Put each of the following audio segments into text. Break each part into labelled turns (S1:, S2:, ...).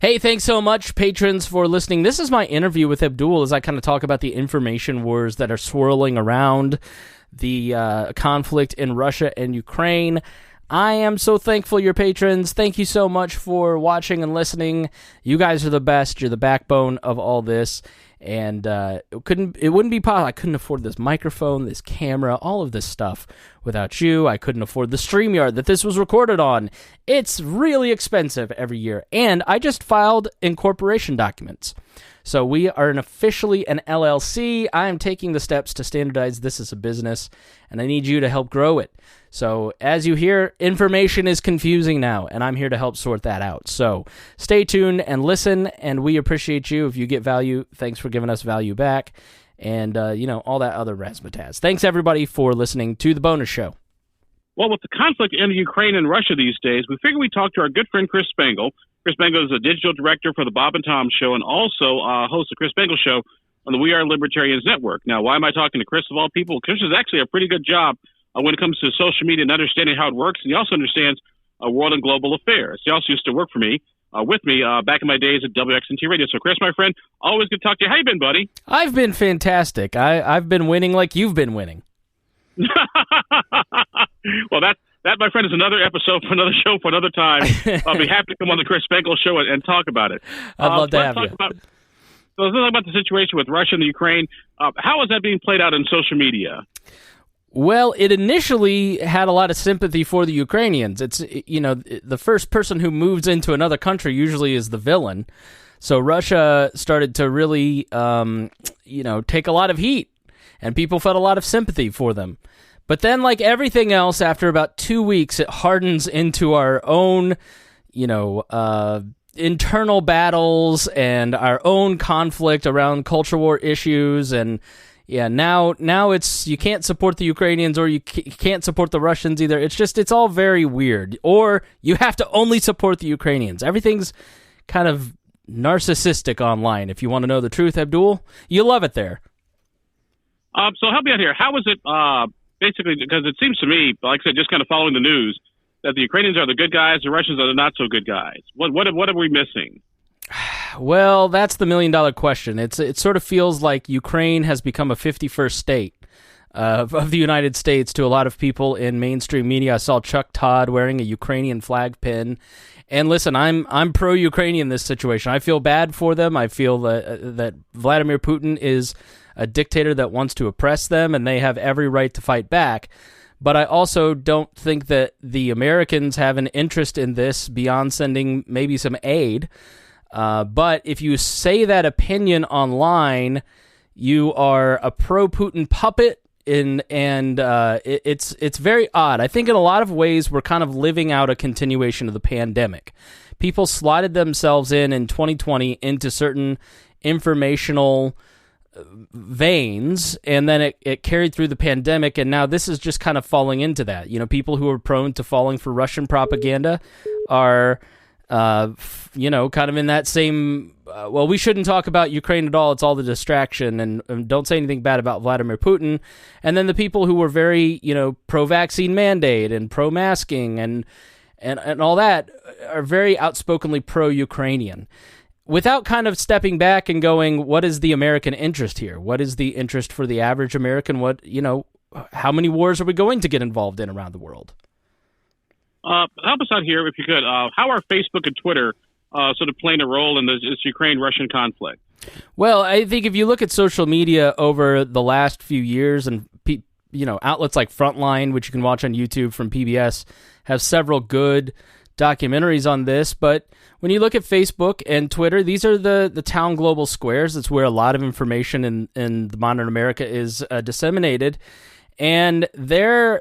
S1: Hey, thanks so much, patrons, for listening. This is my interview with Abdul as I kind of talk about the information wars that are swirling around the conflict in Russia and Ukraine. I am so thankful you're patrons. Thank you so much for watching and listening. You guys are the best. You're the backbone of all this. And it wouldn't be possible. I couldn't afford this microphone, this camera, all of this stuff without you. I couldn't afford the StreamYard that this was recorded on. It's really expensive every year. And I just filed incorporation documents. So we are officially an LLC. I am taking the steps to standardize this as a business, and I need you to help grow it. So as you hear, information is confusing now, and I'm here to help sort that out. So stay tuned and listen, and we appreciate you. If you get value, thanks for giving us value back, and, all that other razzmatazz. Thanks, everybody, for listening to The Bonus Show.
S2: Well, with the conflict in Ukraine and Russia these days, we figured we'd talk to our good friend Chris Spangle. Chris Spangle is a digital director for the Bob and Tom Show and also hosts the Chris Spangle Show on the We Are Libertarians Network. Now, why am I talking to Chris of all people? Chris is actually a pretty good job when it comes to social media and understanding how it works, and he also understands world and global affairs. He also used to work for me, with me, back in my days at WXNT Radio. So, Chris, my friend, always good to talk to you. How you been, buddy?
S1: I've been fantastic. I've been winning like you've been winning.
S2: Well, that, my friend, is another episode for another show for another time. I'll be happy to come on the Chris Spangle Show and talk about it.
S1: I'd love to have you.
S2: So let's talk about the situation with Russia and the Ukraine. How is that being played out in social media?
S1: Well, it initially had a lot of sympathy for the Ukrainians. It's, the first person who moves into another country usually is the villain. So Russia started to really, take a lot of heat, and people felt a lot of sympathy for them. But then, like everything else, after about 2 weeks, it hardens into our own, internal battles and our own conflict around culture war issues. And yeah, now it's you can't support the Ukrainians or you can't support the Russians either. It's all very weird. Or you have to only support the Ukrainians. Everything's kind of narcissistic online. If you want to know the truth, Abdul, you love it there.
S2: So help me out here. How is it? Basically, because it seems to me, like I said, just kind of following the news, that the Ukrainians are the good guys, the Russians are the not so good guys. What are we missing?
S1: Well, that's the million-dollar question. It sort of feels like Ukraine has become a 51st state of the United States to a lot of people in mainstream media. I saw Chuck Todd wearing a Ukrainian flag pin. And listen, I'm pro-Ukrainian in this situation. I feel bad for them. I feel that Vladimir Putin is a dictator that wants to oppress them, and they have every right to fight back. But I also don't think that the Americans have an interest in this beyond sending maybe some aid. But if you say that opinion online, you are a pro-Putin puppet, and it's very odd. I think in a lot of ways we're kind of living out a continuation of the pandemic. People slotted themselves in 2020 into certain informational veins, and then it carried through the pandemic, and now this is just kind of falling into that. People who are prone to falling for Russian propaganda are, kind of in that same, we shouldn't talk about Ukraine at all, it's all the distraction, and don't say anything bad about Vladimir Putin. And then the people who were very, pro-vaccine mandate and pro-masking and all that are very outspokenly pro-Ukrainian. Without kind of stepping back and going, what is the American interest here? What is the interest for the average American? How many wars are we going to get involved in around the world?
S2: Help us out here, if you could. How are Facebook and Twitter sort of playing a role in this Ukraine-Russian conflict?
S1: Well, I think if you look at social media over the last few years, and outlets like Frontline, which you can watch on YouTube from PBS, have several good documentaries on this. But when you look at Facebook and Twitter, these are the town global squares. It's where a lot of information in the modern America is disseminated. And they're,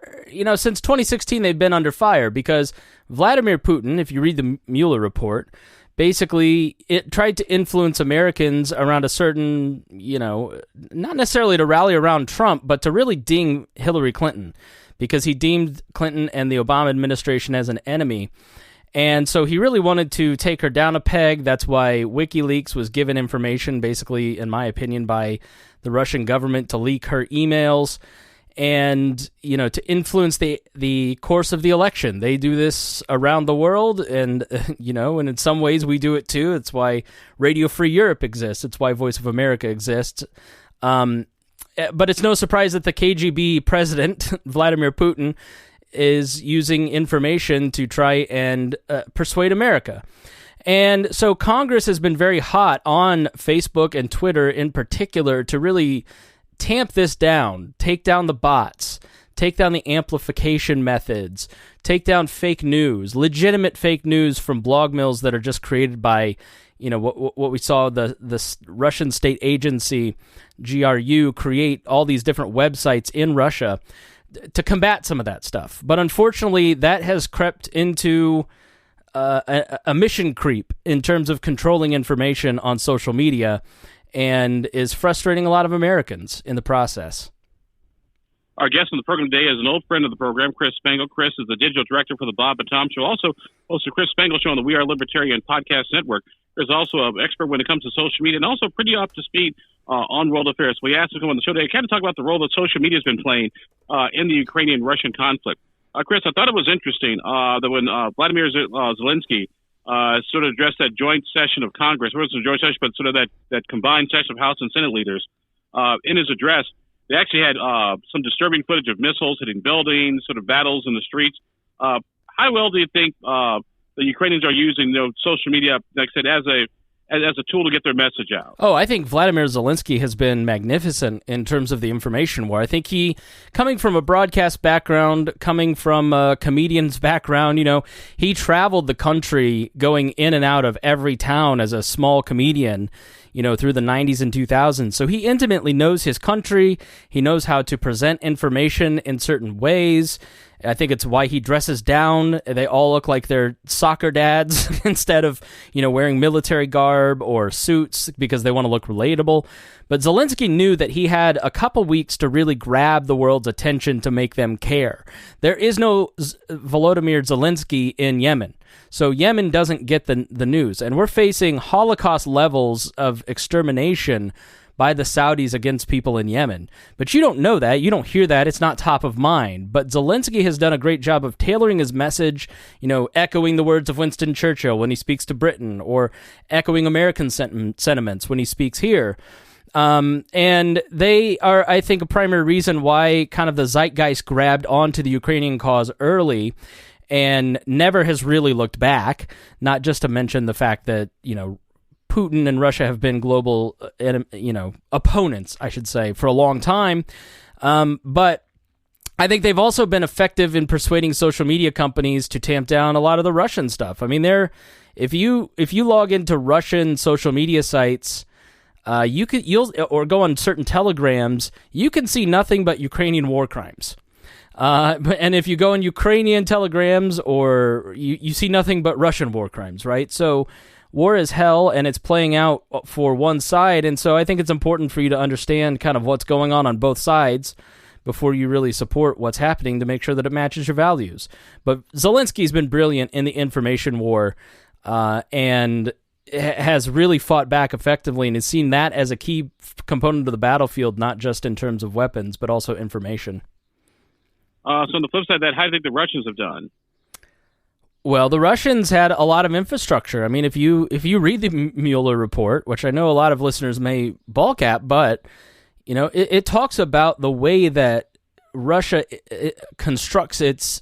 S1: since 2016, they've been under fire because Vladimir Putin, if you read the Mueller report, basically it tried to influence Americans around a certain, not necessarily to rally around Trump, but to really ding Hillary Clinton, because he deemed Clinton and the Obama administration as an enemy. And so he really wanted to take her down a peg. That's why WikiLeaks was given information, basically, in my opinion, by the Russian government to leak her emails. and, to influence the course of the election. They do this around the world, and, and in some ways we do it too. It's why Radio Free Europe exists. It's why Voice of America exists. But it's no surprise that the KGB president, Vladimir Putin, is using information to try and persuade America. And so Congress has been very hot on Facebook and Twitter in particular to really tamp this down, take down the bots, take down the amplification methods, take down fake news, legitimate fake news from blog mills that are just created by, what we saw the Russian state agency, GRU, create all these different websites in Russia to combat some of that stuff. But unfortunately, that has crept into a mission creep in terms of controlling information on social media, and is frustrating a lot of Americans in the process.
S2: Our guest on the program today is an old friend of the program, Chris Spangle. Chris is the digital director for the Bob and Tom Show, also hosts the Chris Spangle Show on the We Are Libertarian podcast network. Chris is also an expert when it comes to social media and also pretty up to speed on world affairs. We asked him to come on the show today to kind of talk about the role that social media has been playing in the Ukrainian-Russian conflict. Chris, I thought it was interesting that when Vladimir Zelensky sort of addressed that joint session of Congress, it wasn't a joint session, but sort of that combined session of House and Senate leaders, in his address, they actually had some disturbing footage of missiles hitting buildings, sort of battles in the streets. How well do you think the Ukrainians are using social media, like I said, as a tool to get their message out?
S1: Oh, I think Vladimir Zelensky has been magnificent in terms of the information war. I think he, coming from a broadcast background, coming from a comedian's background, he traveled the country going in and out of every town as a small comedian, through the 90s and 2000s. So he intimately knows his country. He knows how to present information in certain ways. I think it's why he dresses down. They all look like they're soccer dads instead of, wearing military garb or suits because they want to look relatable. But Zelensky knew that he had a couple weeks to really grab the world's attention to make them care. There is no Volodymyr Zelensky in Yemen. So Yemen doesn't get the news. And we're facing Holocaust levels of extermination by the Saudis against people in Yemen. But you don't know that. You don't hear that. It's not top of mind. But Zelensky has done a great job of tailoring his message, echoing the words of Winston Churchill when he speaks to Britain, or echoing American sentiments when he speaks here. And they are, I think, a primary reason why kind of the zeitgeist grabbed onto the Ukrainian cause early and never has really looked back, not just to mention the fact that, Putin and Russia have been global, opponents, I should say, for a long time. But I think they've also been effective in persuading social media companies to tamp down a lot of the Russian stuff. I mean, if you log into Russian social media sites, or go on certain telegrams, you can see nothing but Ukrainian war crimes. And if you go in Ukrainian telegrams, or you see nothing but Russian war crimes, right? So war is hell, and it's playing out for one side. And so I think it's important for you to understand kind of what's going on both sides before you really support what's happening, to make sure that it matches your values. But Zelensky's been brilliant in the information war, and has really fought back effectively, and has seen that as a key component of the battlefield, not just in terms of weapons, but also information.
S2: So on the flip side of that, how do you think the Russians have done?
S1: Well, the Russians had a lot of infrastructure. I mean, if you read the Mueller report, which I know a lot of listeners may balk at, but it talks about the way that Russia constructs its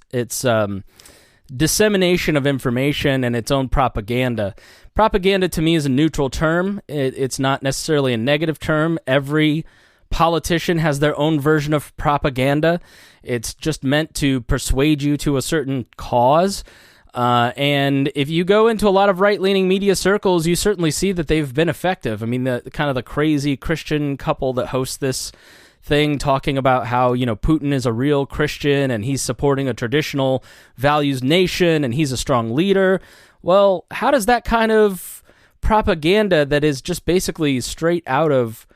S1: dissemination of information and its own propaganda. Propaganda to me is a neutral term. It's not necessarily a negative term. Every politician has their own version of propaganda. It's just meant to persuade you to a certain cause. And if you go into a lot of right-leaning media circles, you certainly see that they've been effective. I mean, the crazy Christian couple that hosts this thing talking about how, Putin is a real Christian and he's supporting a traditional values nation and he's a strong leader. Well, how does that kind of propaganda that is just basically straight out of,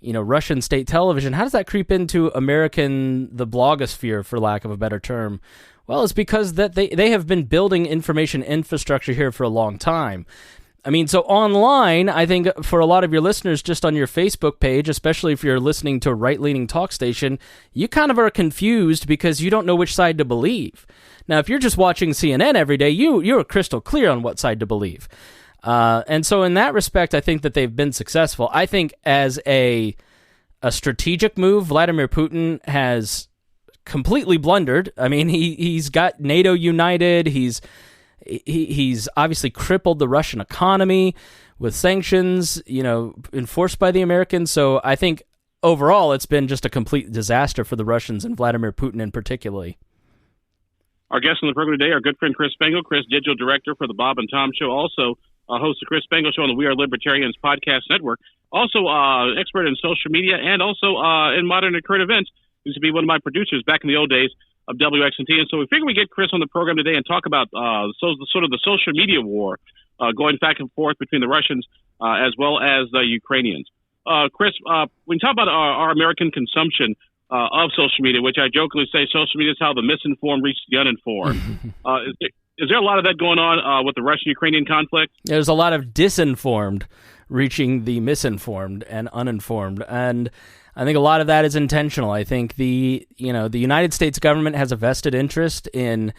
S1: Russian state television, how does that creep into the blogosphere, for lack of a better term? Well, it's because that they have been building information infrastructure here for a long time. I mean, so online, I think for a lot of your listeners, just on your Facebook page, especially if you're listening to a right-leaning talk station, you kind of are confused because you don't know which side to believe. Now, if you're just watching CNN every day, you're crystal clear on what side to believe. And so in that respect, I think that they've been successful. I think as a strategic move, Vladimir Putin has completely blundered. I mean, he's got NATO united. He's obviously crippled the Russian economy with sanctions, enforced by the Americans. So I think overall it's been just a complete disaster for the Russians and Vladimir Putin in particular.
S2: Our guest on the program today, our good friend Chris Spangle. Chris, digital director for the Bob and Tom Show, also host the Chris Spangle Show on the We Are Libertarians podcast network. Also expert in social media and also in modern and current events. Used to be one of my producers back in the old days of WXNT. And so we figured we'd get Chris on the program today and talk about sort of the social media war going back and forth between the Russians as well as the Ukrainians. Chris, when you talk about our American consumption of social media, which I jokingly say social media is how the misinformed reach the uninformed, is there a lot of that going on with the Russian-Ukrainian conflict?
S1: There's a lot of disinformed reaching the misinformed and uninformed, and I think a lot of that is intentional. I think the United States government has a vested interest in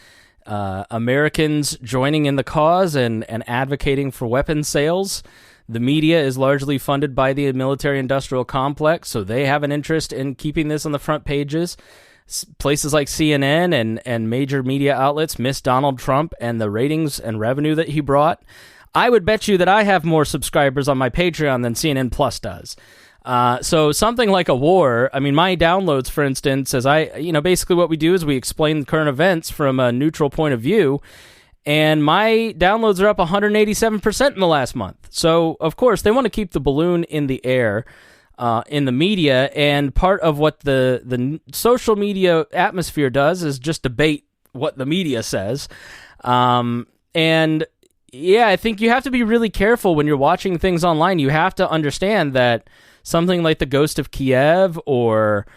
S1: Americans joining in the cause and advocating for weapons sales. The media is largely funded by the military-industrial complex, so they have an interest in keeping this on the front pages. Places like CNN and major media outlets miss Donald Trump and the ratings and revenue that he brought. I would bet you that I have more subscribers on my Patreon than CNN Plus does. So something like a war, I mean, my downloads, for instance, basically what we do is we explain current events from a neutral point of view, and my downloads are up 187% in the last month. So, of course, they want to keep the balloon in the air in the media, and part of what the social media atmosphere does is just debate what the media says. And yeah, I think you have to be really careful when you're watching things online. You have to understand that something like the Ghost of Kiev or,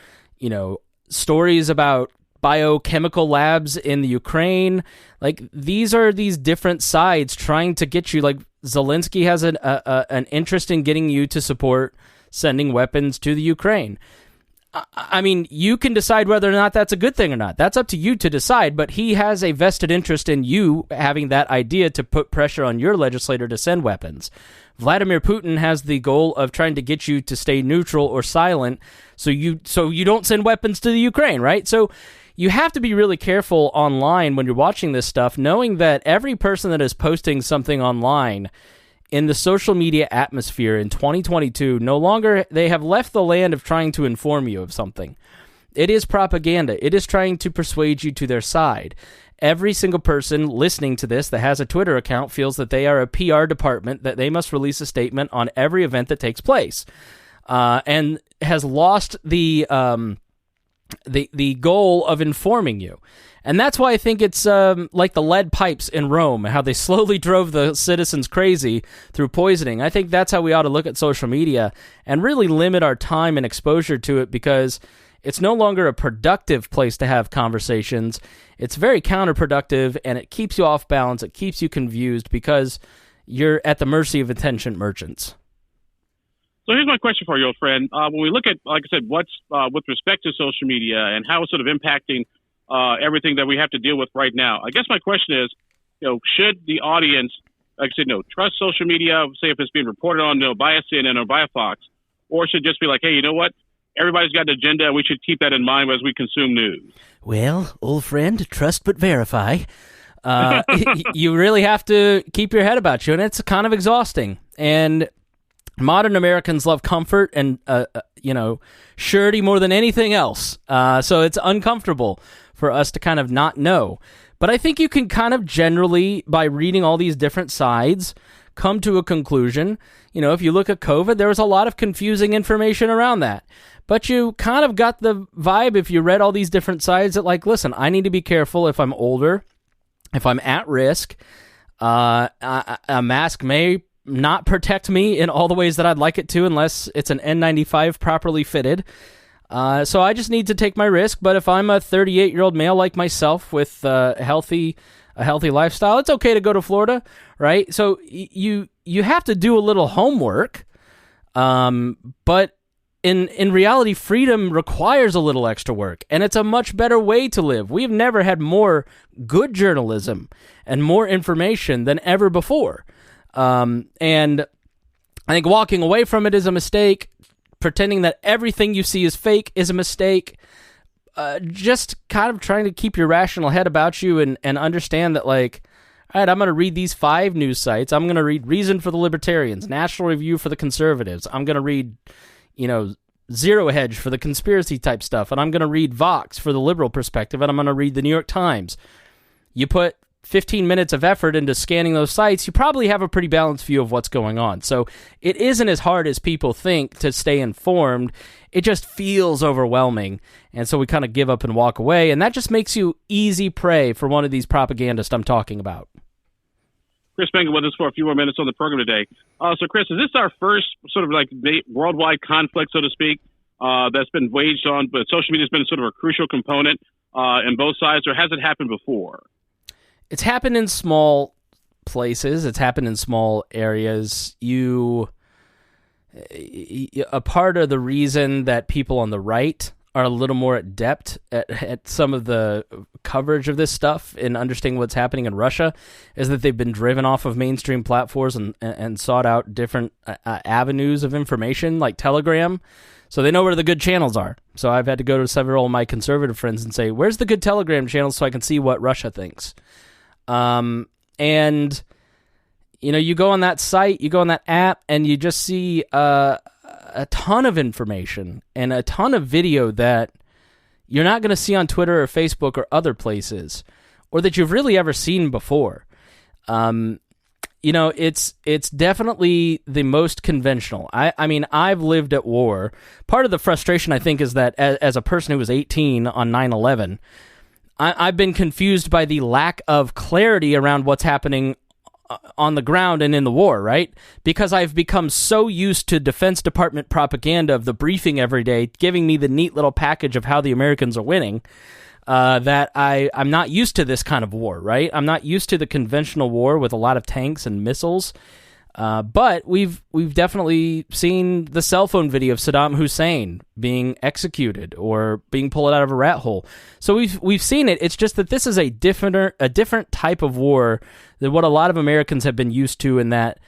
S1: stories about biochemical labs in the Ukraine, like these are these different sides trying to get you, like Zelensky has an interest in getting you to support sending weapons to the Ukraine. I mean, you can decide whether or not that's a good thing or not. That's up to you to decide, but he has a vested interest in you having that idea to put pressure on your legislator to send weapons. Vladimir Putin has the goal of trying to get you to stay neutral or silent so you don't send weapons to the Ukraine, right? So you have to be really careful online when you're watching this stuff, knowing that every person that is posting something online in the social media atmosphere in 2022, no longer, they have left the land of trying to inform you of something. It is propaganda. It is trying to persuade you to their side. Every single person listening to this that has a Twitter account feels that they are a PR department, that they must release a statement on every event that takes place, and has lost the goal of informing you. And that's why I think it's like the lead pipes in Rome, how they slowly drove the citizens crazy through poisoning. I think that's how we ought to look at social media and really limit our time and exposure to it, because it's no longer a productive place to have conversations. It's very counterproductive, and it keeps you off balance. It keeps you confused because you're at the mercy of attention merchants.
S2: So here's my question for you, old friend. When we look at, like I said, what's with respect to social media and how it's sort of impacting everything that we have to deal with right now, I guess my question is, should the audience, like I said, trust social media, say if it's being reported on by a CNN or by a Fox, or should it just be like, hey, you know what? Everybody's got an agenda, and we should keep that in mind as we consume news. Well,
S1: old friend, trust but verify. You really have to keep your head about you, and it's kind of exhausting. And modern Americans love comfort and, surety more than anything else. So it's uncomfortable for us to kind of not know. But I think you can kind of generally, by reading all these different sides, come to a conclusion. If you look at COVID, there was a lot of confusing information around that. But you kind of got the vibe, if you read all these different sides, that like, listen, I need to be careful if I'm older, if I'm at risk. A mask may not protect me in all the ways that I'd like it to unless it's an N95 properly fitted. So I just need to take my risk. But if I'm a 38-year-old male like myself with a healthy lifestyle, it's okay to go to Florida, right? So you have to do a little homework, but in reality, freedom requires a little extra work, and it's a much better way to live. We've never had more good journalism and more information than ever before. And I think walking away from it is a mistake. Pretending that everything you see is fake is a mistake. Just kind of trying to keep your rational head about you and understand that, like, all right, I'm going to read these 5 news sites. I'm going to read Reason for the Libertarians, National Review for the Conservatives. I'm going to read, Zero Hedge for the conspiracy type stuff. And I'm going to read Vox for the liberal perspective. And I'm going to read the New York Times. You put 15 minutes of effort into scanning those sites, you probably have a pretty balanced view of what's going on. So it isn't as hard as people think to stay informed. It just feels overwhelming. And so we kind of give up and walk away. And that just makes you easy prey for one of these propagandists I'm talking about.
S2: Chris Spangle with us for a few more minutes on the program today. So, Chris, is this our first sort of like worldwide conflict, so to speak, that's been waged on, but social media has been sort of a crucial component in both sides, or has it happened before?
S1: It's happened in small places. It's happened in small areas. A part of the reason that people on the right are a little more adept at some of the coverage of this stuff and understanding what's happening in Russia is that they've been driven off of mainstream platforms and sought out different avenues of information like Telegram. So they know where the good channels are. So I've had to go to several of my conservative friends and say, where's the good Telegram channel so I can see what Russia thinks? And, you go on that site, you go on that app, and you just see a ton of information and a ton of video that you're not going to see on Twitter or Facebook or other places, or that you've really ever seen before. It's definitely the most conventional. I mean, I've lived at war. Part of the frustration, I think, is that as a person who was 18 on 9/11, I've been confused by the lack of clarity around what's happening on the ground and in the war, right? Because I've become so used to Defense Department propaganda of the briefing every day, giving me the neat little package of how the Americans are winning, that I'm not used to this kind of war, right? I'm not used to the conventional war with a lot of tanks and missiles. But we've definitely seen the cell phone video of Saddam Hussein being executed or being pulled out of a rat hole. So we've seen it. It's just that this is a different type of war than what a lot of Americans have been used to in that,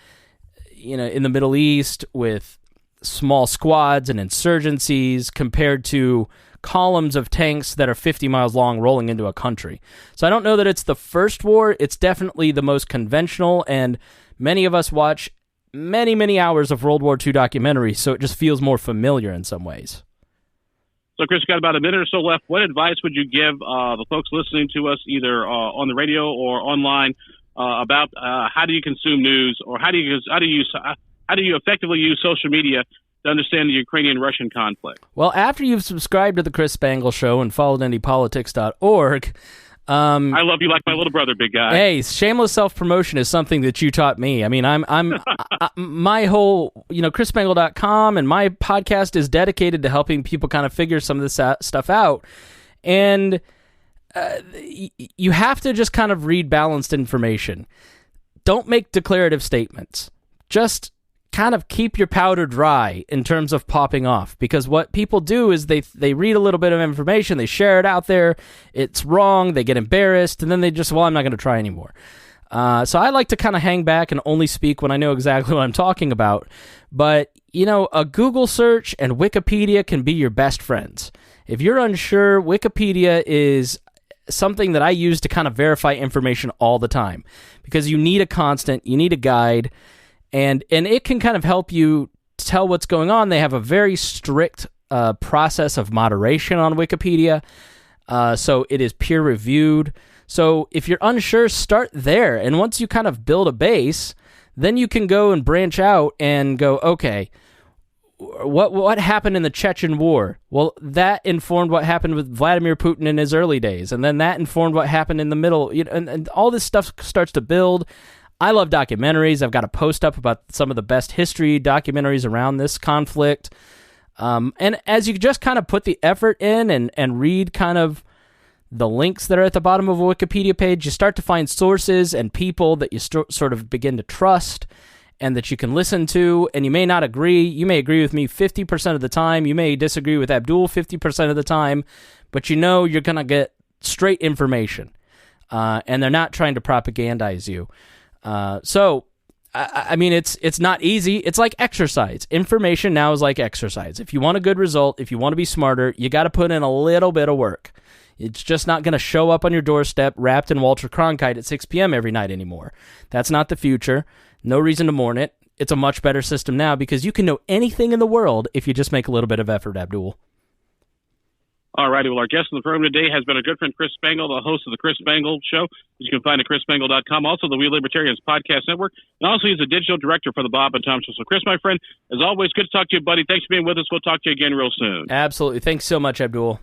S1: in the Middle East with small squads and insurgencies compared to columns of tanks that are 50 miles long rolling into a country. So I don't know that it's the first war. It's definitely the most conventional, and many of us watch many, many hours of World War II documentaries, so it just feels more familiar in some ways.
S2: So, Chris, we've got about a minute or so left. What advice would you give the folks listening to us either on the radio or online about how do you consume news, or how do you effectively use social media to understand the Ukrainian-Russian conflict?
S1: Well, after you've subscribed to the Chris Spangle Show and followed indypolitics.org,
S2: I love you like my little brother, big guy.
S1: Hey, shameless self-promotion is something that you taught me. I mean, my whole, ChrisSpangle.com and my podcast is dedicated to helping people kind of figure some of this stuff out. And you have to just kind of read balanced information. Don't make declarative statements. Just kind of keep your powder dry in terms of popping off, because what people do is they read a little bit of information, they share it out there, it's wrong, they get embarrassed, and then they just, I'm not going to try anymore. So I like to kind of hang back and only speak when I know exactly what I'm talking about. But, a Google search and Wikipedia can be your best friends. If you're unsure, Wikipedia is something that I use to kind of verify information all the time, because you need a constant, you need a guide, and it can kind of help you tell what's going on. They have a very strict process of moderation on Wikipedia, so it is peer-reviewed. So if you're unsure, start there, and once you kind of build a base, then you can go and branch out and go, okay, what happened in the Chechen War? Well, that informed what happened with Vladimir Putin in his early days, and then that informed what happened in the middle, and all this stuff starts to build. I love documentaries. I've got a post up about some of the best history documentaries around this conflict. And as you just kind of put the effort in and read kind of the links that are at the bottom of a Wikipedia page, you start to find sources and people that you sort of begin to trust. and that you can listen to, and you may not agree. You may agree with me 50% of the time. You may disagree with Abdul 50% of the time, but you know you're going to get straight information, and they're not trying to propagandize you. So, I mean, it's not easy. It's like exercise. Information now is like exercise. If you want a good result, if you want to be smarter, you got to put in a little bit of work. It's just not going to show up on your doorstep wrapped in Walter Cronkite at 6 p.m. every night anymore. That's not the future. No reason to mourn it. It's a much better system now because you can know anything in the world if you just make a little bit of effort, Abdul.
S2: All righty. Well, our guest in the program today has been our good friend Chris Spangle, the host of the Chris Spangle Show. You can find at chrisspangle.com, also the We Libertarians Podcast Network, and also he's the digital director for the Bob and Tom Show. So, Chris, my friend, as always, good to talk to you, buddy. Thanks for being with us. We'll talk to you again real soon.
S1: Absolutely. Thanks so much, Abdul.